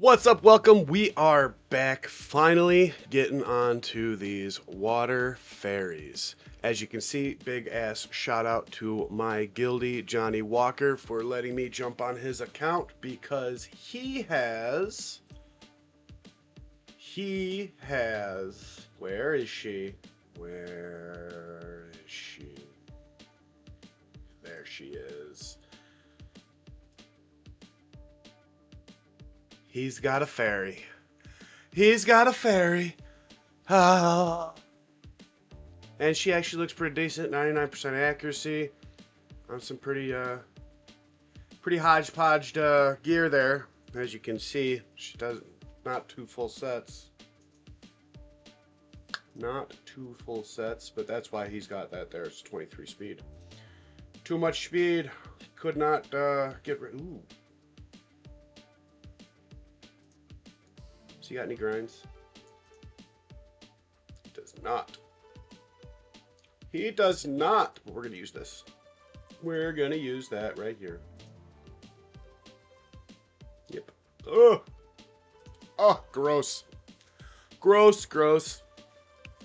What's up? Welcome. We are back finally getting on to these water fairies. As you can see, big ass shout out to my guildie Johnny Walker for letting me jump on his account because he has where is she? Where is she? There she is. He's got a fairy. He's got a fairy. Ah. And she actually looks pretty decent. 99% accuracy. On some pretty hodgepodge gear there. As you can see, she does not two full sets. Not two full sets, but that's why he's got that there. It's 23 speed. Too much speed. Could not get rid. Ooh. So you got any grinds? Does not. He does not. But we're going to use this. We're going to use that right here. Yep. Oh. Oh, gross. Gross, gross.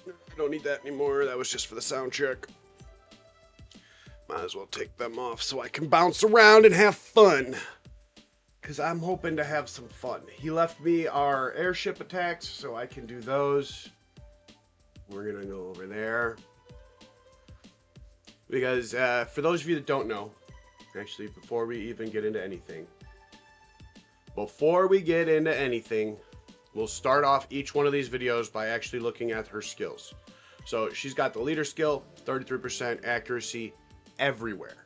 I don't need that anymore. That was just for the sound check. Might as well take them off so I can bounce around and have fun. Because I'm hoping to have some fun. He left me our airship attacks, so I can do those. We're going to go over there. Because for those of you that don't know, actually, before we even get into anything, we'll start off each one of these videos by actually looking at her skills. So she's got the leader skill, 33% accuracy everywhere.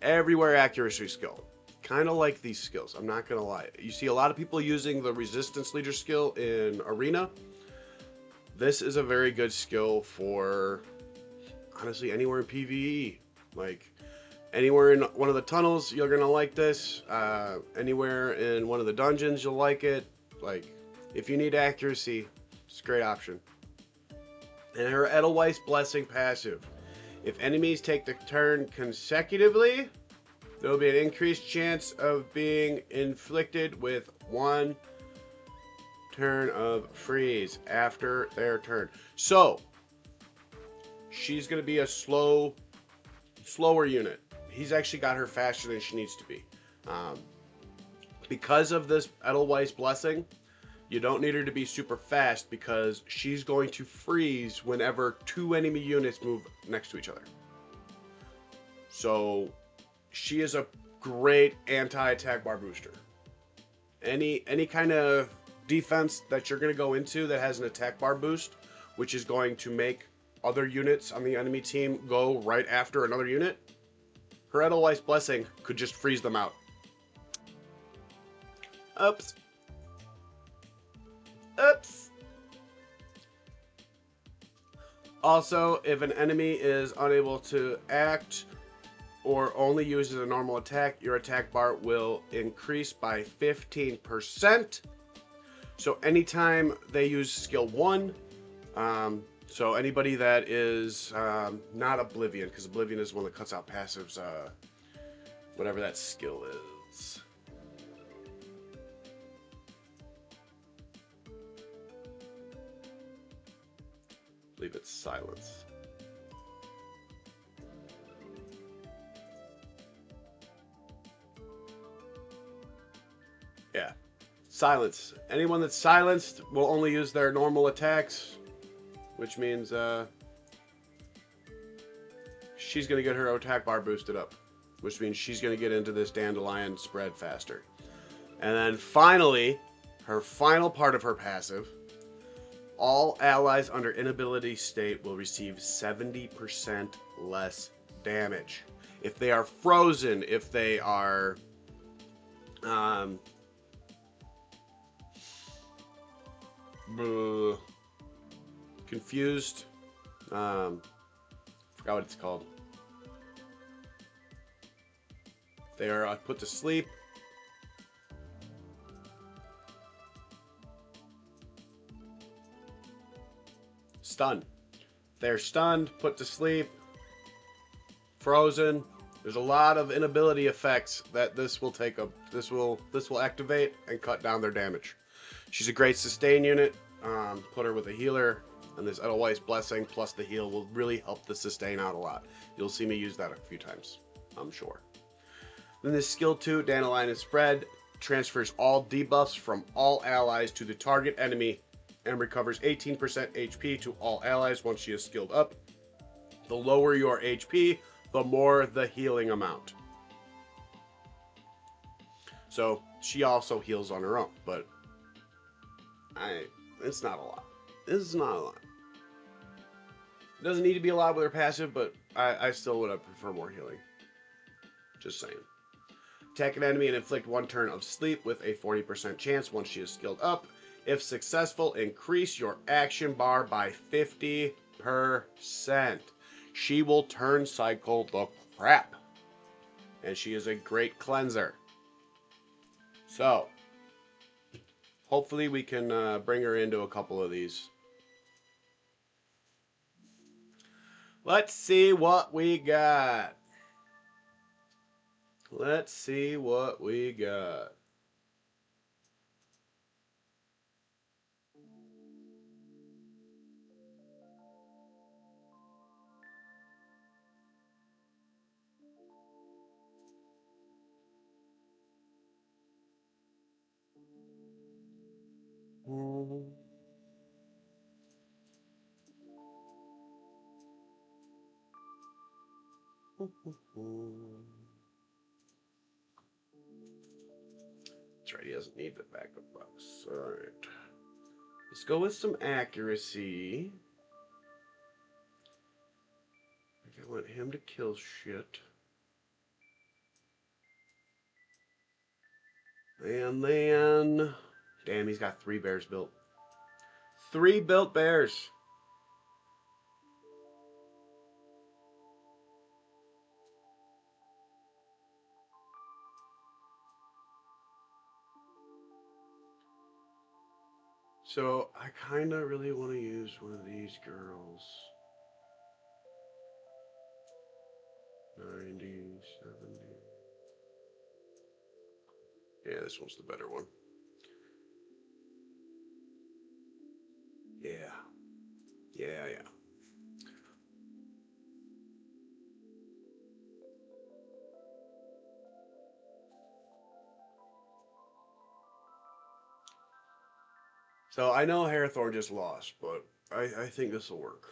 Everywhere accuracy skill. Kind of like these skills, I'm not gonna lie. You see a lot of people using the resistance leader skill in arena. This is a very good skill for honestly anywhere in PvE. Like anywhere in one of the tunnels, you're gonna like this. Anywhere in one of the dungeons, you'll like it. Like if you need accuracy, it's a great option. And her Edelweiss Blessing passive. If enemies take the turn consecutively, there will be an increased chance of being inflicted with 1 turn of freeze after their turn. So, she's going to be a slower unit. He's actually got her faster than she needs to be. Because of this Edelweiss Blessing, you don't need her to be super fast because she's going to freeze whenever 2 enemy units move next to each other. So she is a great anti-attack bar booster. Any kind of defense that you're going to go into that has an attack bar boost, which is going to make other units on the enemy team go right after another unit, her Edelweiss Blessing could just freeze them out. Oops. Oops. Also, if an enemy is unable to act or only uses a normal attack, your attack bar will increase by 15%. So anytime they use skill 1, so anybody that is not Oblivion, because Oblivion is one that cuts out passives, whatever that skill is. I believe it's Silence. Yeah, silence. Anyone that's silenced will only use their normal attacks, which means she's going to get her attack bar boosted up, which means she's going to get into this dandelion spread faster. And then finally, her final part of her passive, all allies under inability state will receive 70% less damage. If they are frozen, if they are confused, forgot what it's called. They are put to sleep. Stunned. They're stunned, put to sleep, frozen, There's a lot of inability effects that this will take up. This will activate and cut down their damage. She's a great sustain unit. Put her with a healer, and this Edelweiss's Blessing plus the heal will really help the sustain out a lot. You'll see me use that a few times, I'm sure. Then this skill 2, Dandelion Spread, transfers all debuffs from all allies to the target enemy and recovers 18% HP to all allies once she is skilled up. The lower your HP, the more the healing amount. So she also heals on her own, but it's not a lot. This is not a lot. It doesn't need to be a lot with her passive, but I still would have preferred more healing. Just saying. Attack an enemy and inflict 1 turn of sleep with a 40% chance once she is skilled up. If successful, increase your action bar by 50%. She will turn cycle the crap. And she is a great cleanser. So, hopefully we can bring her into a couple of these. Let's see what we got. Let's see what we got. That's right, he doesn't need the backup box. Alright. Let's go with some accuracy. I want him to kill shit. And then... Damn, he's got 3 bears built. 3 built bears! So, I kinda really want to use one of these girls. 90, 70... Yeah, this one's the better one. Yeah. Yeah. So, I know Hairthorn just lost, but I think this will work.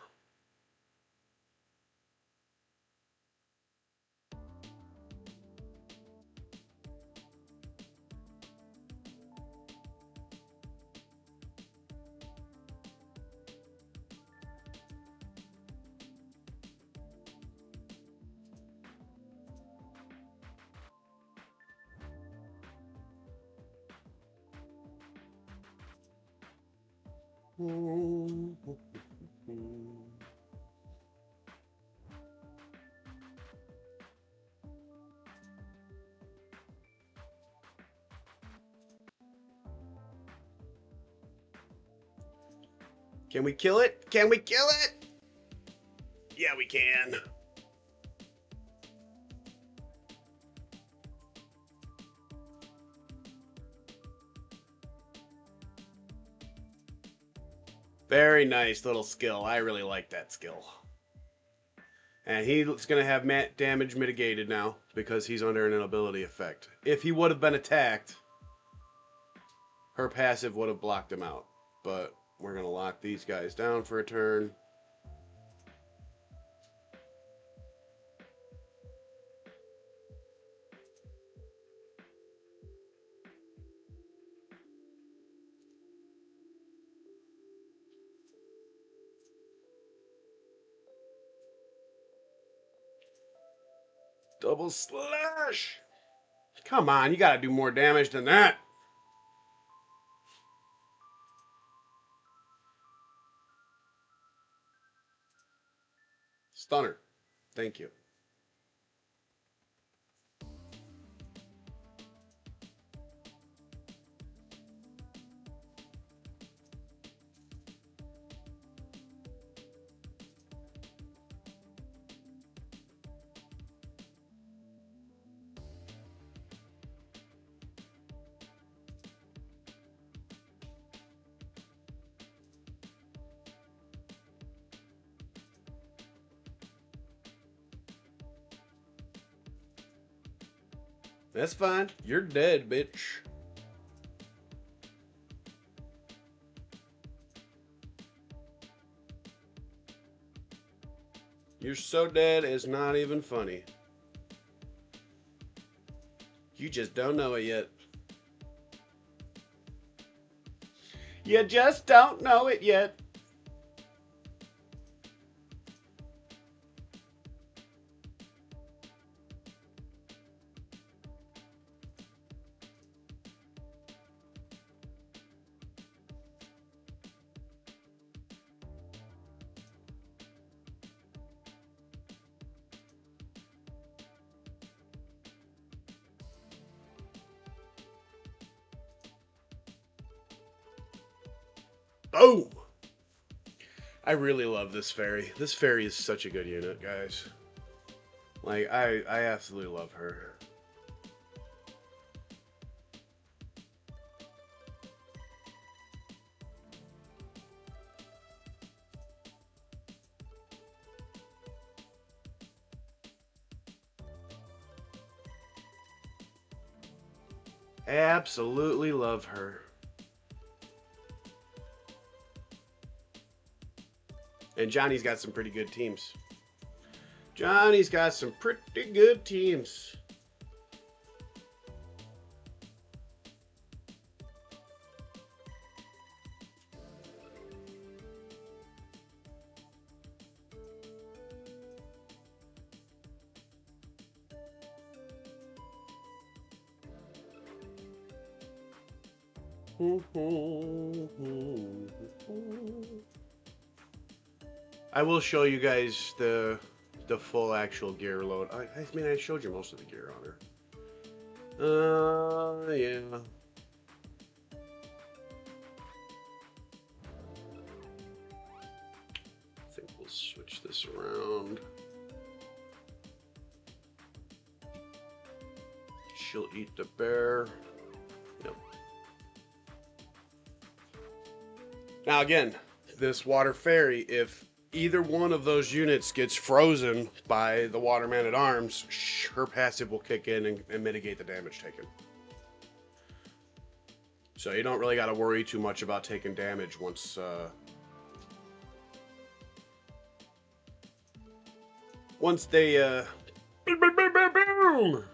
Can we kill it? Can we kill it? Yeah, we can. Very nice little skill. I really like that skill. And he's going to have damage mitigated now because he's under an ability effect. If he would have been attacked, her passive would have blocked him out. But we're going to lock these guys down for a turn. Double slash! Come on, you got to do more damage than that. Stunner. Thank you. That's fine. You're dead, bitch. You're so dead, it's not even funny. You just don't know it yet. You just don't know it yet. Boom! I really love this fairy. This fairy is such a good unit, guys. Like, I absolutely love her. Absolutely love her. And Jonny's got some pretty good teams. Jonny's got some pretty good teams. I will show you guys the full actual gear load. I mean, I showed you most of the gear on her. Yeah. I think we'll switch this around. She'll eat the bear. Yep. Now again, this water fairy, if either one of those units gets frozen by the water man at arms, her passive will kick in and mitigate the damage taken. So you don't really got to worry too much about taking damage once they boom.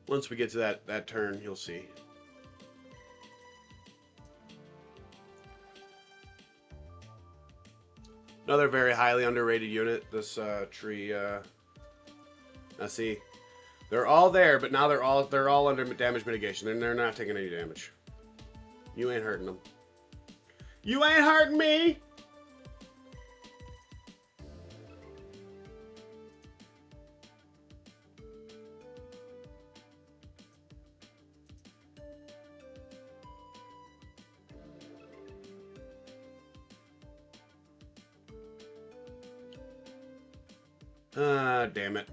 Once we get to that turn, you'll see. Another very highly underrated unit, this tree. Now see, they're all there, but now they're all under damage mitigation. They're not taking any damage. You ain't hurting them. You ain't hurting me. Damn it.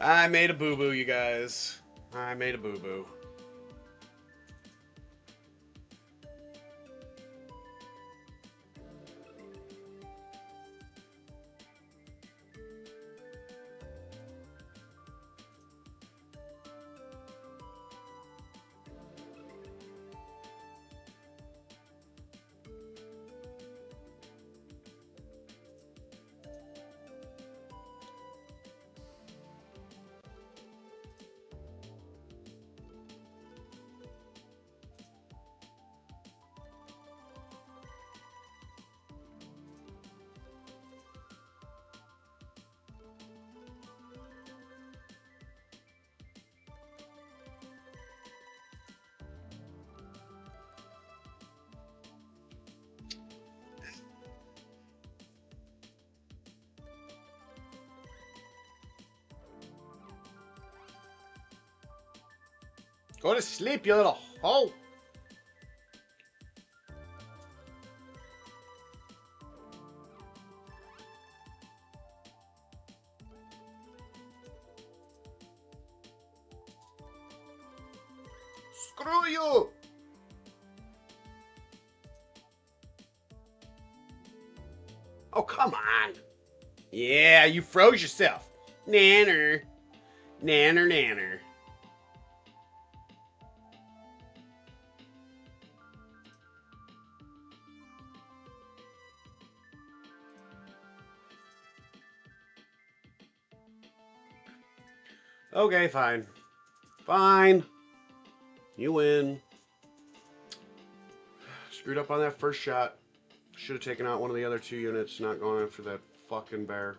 I made a boo-boo, you guys. I made a boo-boo. Go to sleep, you little hoe. Screw you. Oh, come on. Yeah, you froze yourself. Nanner. Nanner, nanner. Okay, fine. Fine. You win. Screwed up on that first shot. Should have taken out one of the other 2 units, not going after that fucking bear.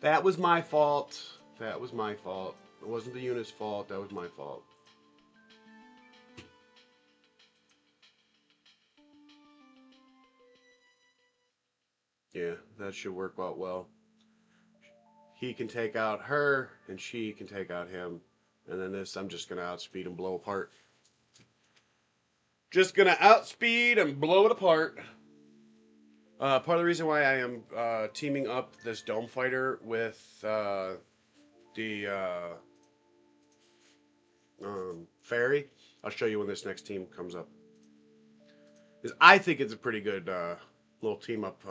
That was my fault. That was my fault. It wasn't the unit's fault. That was my fault. Yeah, that should work out well. He can take out her, and she can take out him. And then this, I'm just going to outspeed and blow apart. Just going to outspeed and blow it apart. Part of the reason why I am teaming up this Dome Fighter with the Fairy, I'll show you when this next team comes up. Because I think it's a pretty good little team up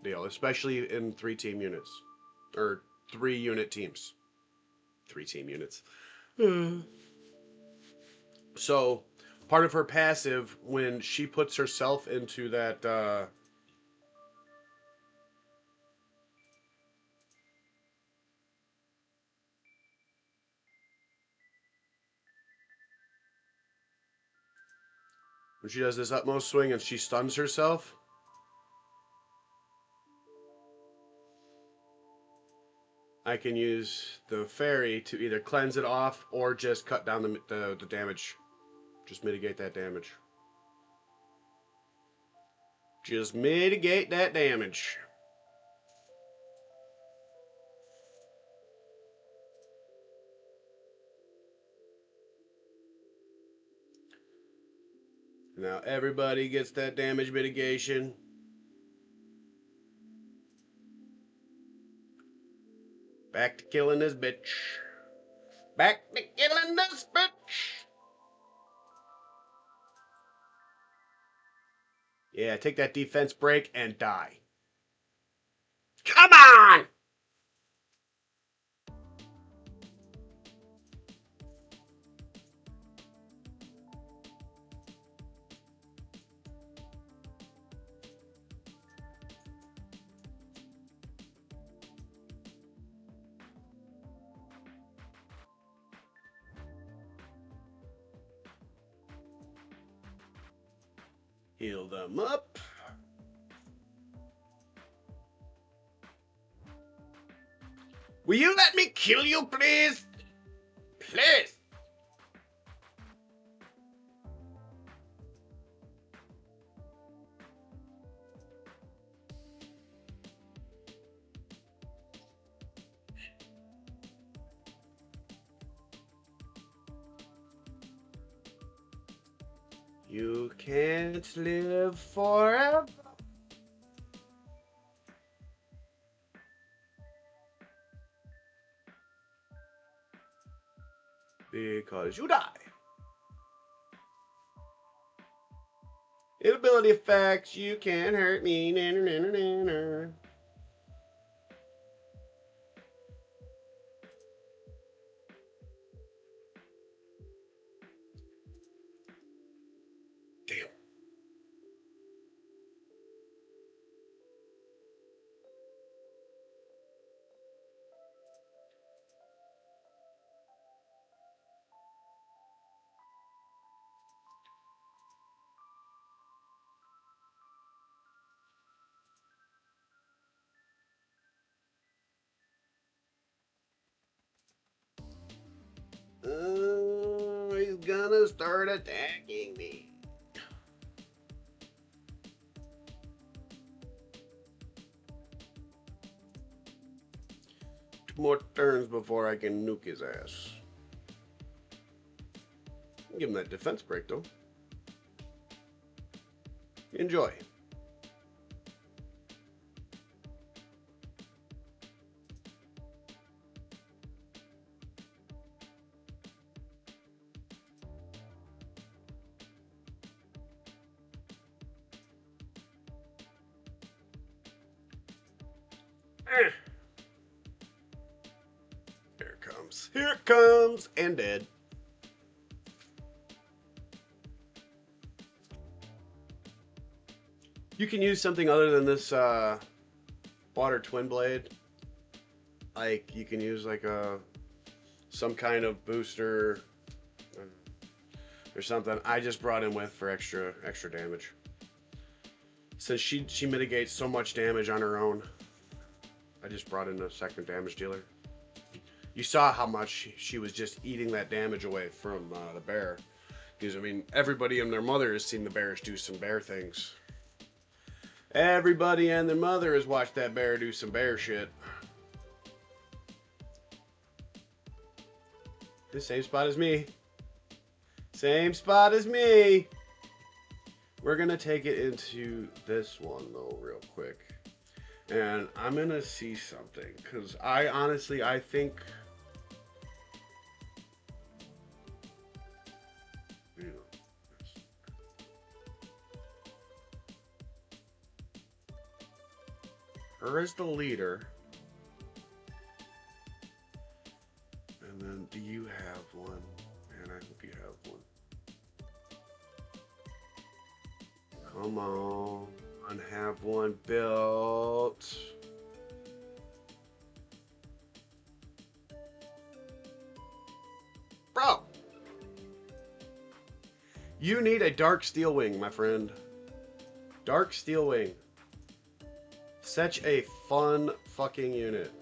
deal, especially in 3-team units. Or 3-unit teams. 3-team units. So, part of her passive, when she puts herself into that... when she does this utmost swing and she stuns herself, I can use the fairy to either cleanse it off or just cut down the damage. Just mitigate that damage. Just mitigate that damage. Now everybody gets that damage mitigation. Back to killing this bitch. Back to killing this bitch. Yeah, take that defense break and die. Come on! Heal them up. Will you let me kill you, please? Please. You can't live forever. Because you die. Inability effects, you can't hurt me. Nanner, nanner, nanner. Damn. He's gonna start attacking me. 2 more turns before I can nuke his ass. Give him that defense break though. Enjoy. Here it comes. Here it comes. And dead. You can use something other than this water twin blade. Like you can use like some kind of booster or something. I just brought him with for extra damage. Since she mitigates so much damage on her own, I just brought in a second damage dealer. You saw how much she was just eating that damage away from the bear. Because I mean, everybody and their mother has seen the bears do some bear things. Everybody and their mother has watched that bear do some bear shit. The same spot as me. Same spot as me. We're gonna take it into this one though real quick. And I'm gonna see something. Cause I honestly think her as the leader. And then do you have one? And I hope you have one. Come on. And have one built. Bro! You need a dark steel wing, my friend. Dark steel wing. Such a fun fucking unit.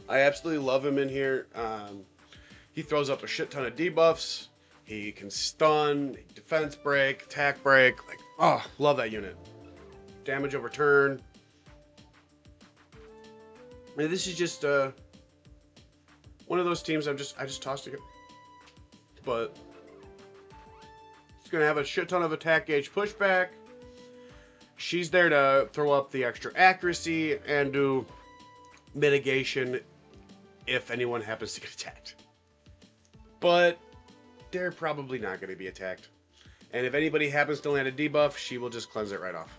I absolutely love him in here. He throws up a shit ton of debuffs. He can stun, defense break, attack break. Like, oh, love that unit. Damage over turn. I mean, this is just one of those teams I just tossed together. But it's gonna have a shit ton of attack gauge pushback. She's there to throw up the extra accuracy and do mitigation if anyone happens to get attacked. But they're probably not going to be attacked. And if anybody happens to land a debuff, she will just cleanse it right off.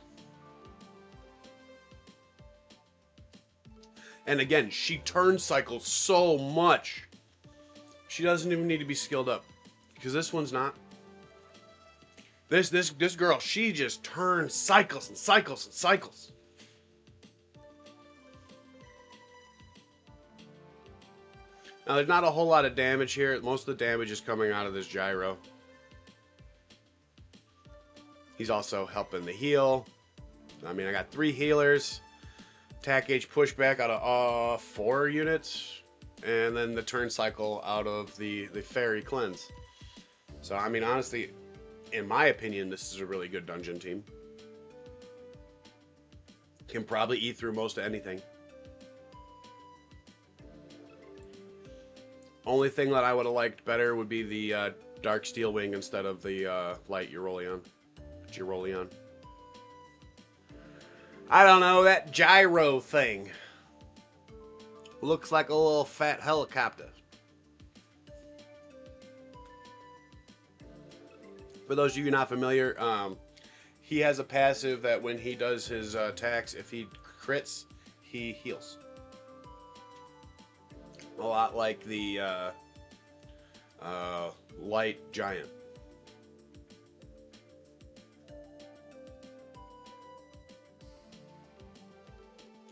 And again, she turn cycles so much. She doesn't even need to be skilled up. Because this one's not. This girl, she just turns cycles and cycles and cycles. Now, there's not a whole lot of damage here. Most of the damage is coming out of this gyro. He's also helping the heal. I mean, I got 3 healers. Attack gauge pushback out of 4 units. And then the turn cycle out of the fairy cleanse. So, I mean, honestly, in my opinion, this is a really good dungeon team. Can probably eat through most of anything. Only thing that I would have liked better would be the Dark Steel Wing instead of the Light Euroleon. I don't know, that gyro thing. Looks like a little fat helicopter. For those of you not familiar, he has a passive that when he does his attacks, if he crits, he heals. A lot like the Light Giant.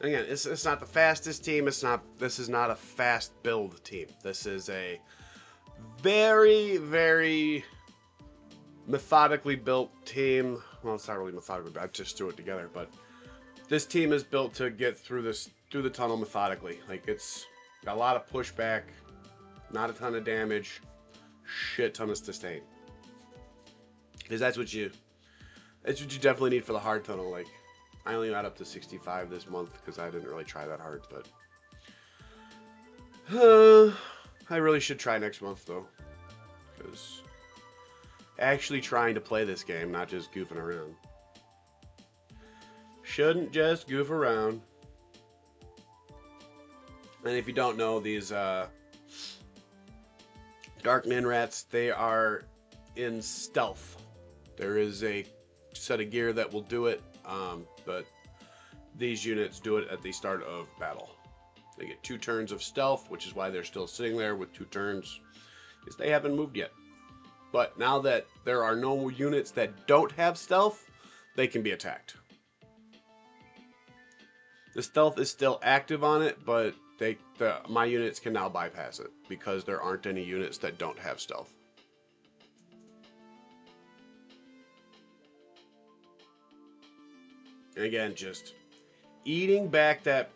Again, it's not the fastest team. This is not a fast build team. This is a very, very methodically built team. Well, it's not really methodically, I just threw it together, but this team is built to get through the tunnel methodically. Like, it's got a lot of pushback, not a ton of damage, shit ton of sustain. Because that's what you definitely need for the hard tunnel. Like, I only got up to 65 this month because I didn't really try that hard, but I really should try next month though, because actually trying to play this game, not just goofing around. Shouldn't just goof around. And if you don't know, these Dark Nin Rats, they are in stealth. There is a set of gear that will do it, but these units do it at the start of battle. They get 2 turns of stealth, which is why they're still sitting there with 2 turns, because they haven't moved yet. But now that there are no units that don't have stealth, they can be attacked. The stealth is still active on it, but my units can now bypass it because there aren't any units that don't have stealth. And again, just eating back that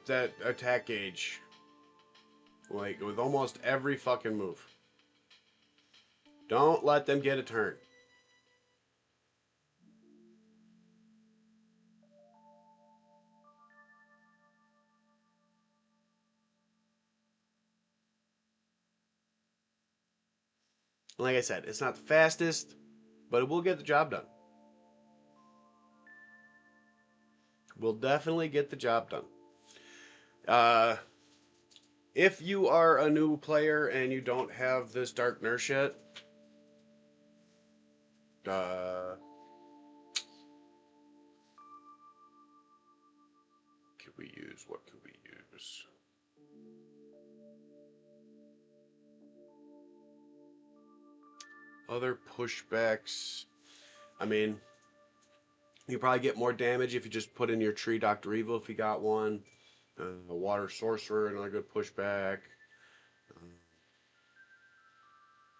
attack gauge, like with almost every fucking move. Don't let them get a turn. Like I said, it's not the fastest, but it will get the job done. Will definitely get the job done. If you are a new player and you don't have this Dark Nurse yet, what could we use? Other pushbacks. I mean, you probably get more damage if you just put in your tree Dr. Evil if you got one. A water sorcerer, another good pushback.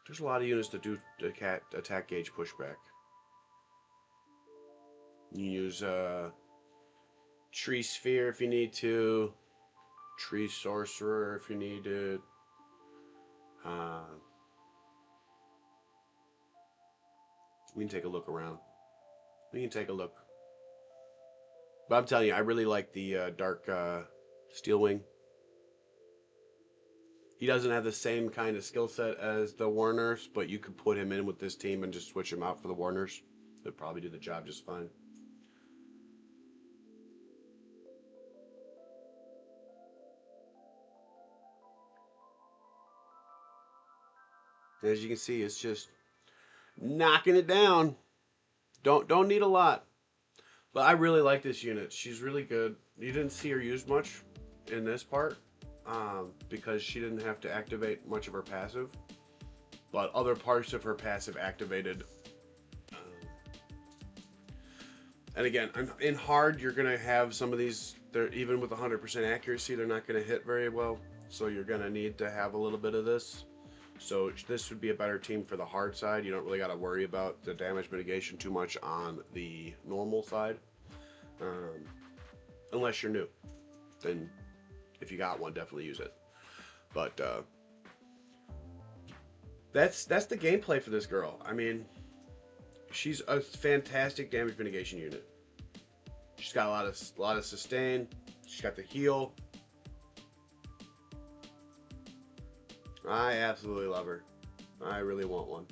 There's a lot of units that do attack gauge pushback. You use tree sphere if you need to. Tree sorcerer if you need it. We can take a look around. We can take a look. But I'm telling you, I really like the Dark Steel Wing. He doesn't have the same kind of skill set as the War Nurse, but you could put him in with this team and just switch him out for the War Nurse. They'd probably do the job just fine. As you can see, it's just knocking it down. Don't need a lot. But I really like this unit. She's really good. You didn't see her used much in this part because she didn't have to activate much of her passive. But other parts of her passive activated. And again, in hard, you're going to have some of these, even with 100% accuracy, they're not going to hit very well. So you're going to need to have a little bit of this. So this would be a better team for the hard side. You don't really got to worry about the damage mitigation too much on the normal side. Unless you're new. Then if you got one, definitely use it. But that's the gameplay for this girl. I mean, she's a fantastic damage mitigation unit. She's got a lot of sustain. She's got the heal. I absolutely love her. I really want one.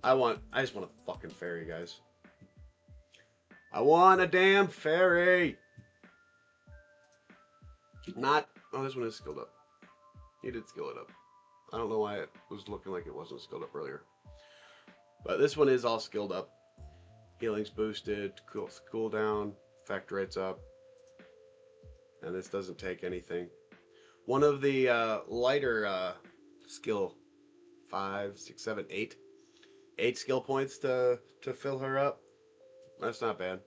I just want a fucking fairy, guys. I want a damn fairy. Oh, this one is skilled up. He did skill it up. I don't know why it was looking like it wasn't skilled up earlier. But this one is all skilled up. Healing's boosted, cooldown, effect rate's up. And this doesn't take anything. One of the lighter skill 5, 6, 7, 8. 8 skill points to fill her up. That's not bad.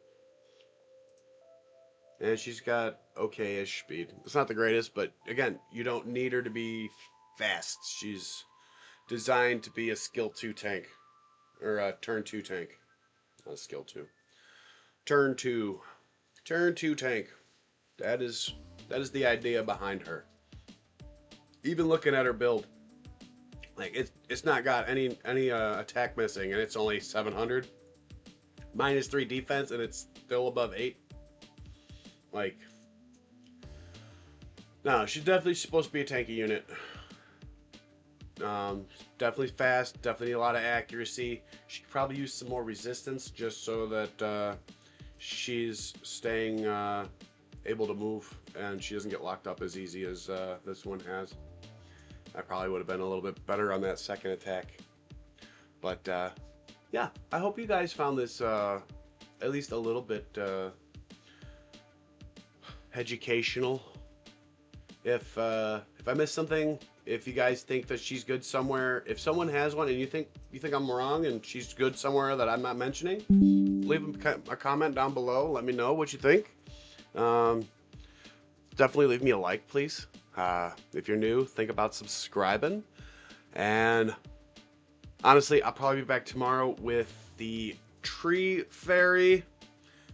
And she's got okay-ish speed. It's not the greatest, but again, you don't need her to be fast. She's designed to be a skill 2 tank. Or a turn 2 tank. Not a skill 2. Turn 2. Turn 2 tank. That is the idea behind her. Even looking at her build, like it's not got any attack missing, and it's only 700, -3 defense, and it's still above 8. Like, no, she's definitely supposed to be a tanky unit. Definitely fast, definitely need a lot of accuracy. She could probably use some more resistance just so that she's staying able to move and she doesn't get locked up as easy as this one has. I probably would have been a little bit better on that second attack. But yeah, I hope you guys found this at least a little bit educational. If I missed something, if you guys think that she's good somewhere, if someone has one and you think I'm wrong and she's good somewhere that I'm not mentioning, leave a comment down below. Let me know what you think. Definitely leave me a like, please. If you're new, think about subscribing. And honestly, I'll probably be back tomorrow with the Tree Fairy.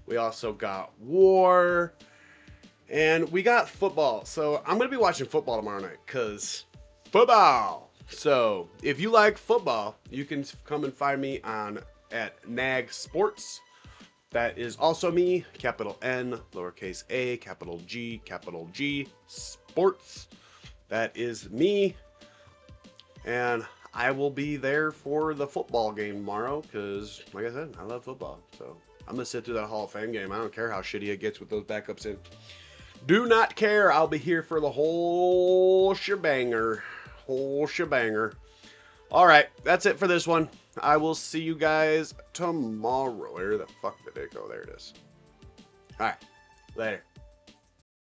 We also got War. And we got football. So I'm going to be watching football tomorrow night because football. So if you like football, you can come and find me at Nag Sports. That is also me, capital N, lowercase a, capital G, Sports. That is me. And I will be there for the football game tomorrow because, like I said, I love football. So I'm going to sit through that Hall of Fame game. I don't care how shitty it gets with those backups in. Do not care. I'll be here for the whole shebanger. All right, that's it for this one. I will see you guys tomorrow. Where the fuck did it go? There it is. All right, later.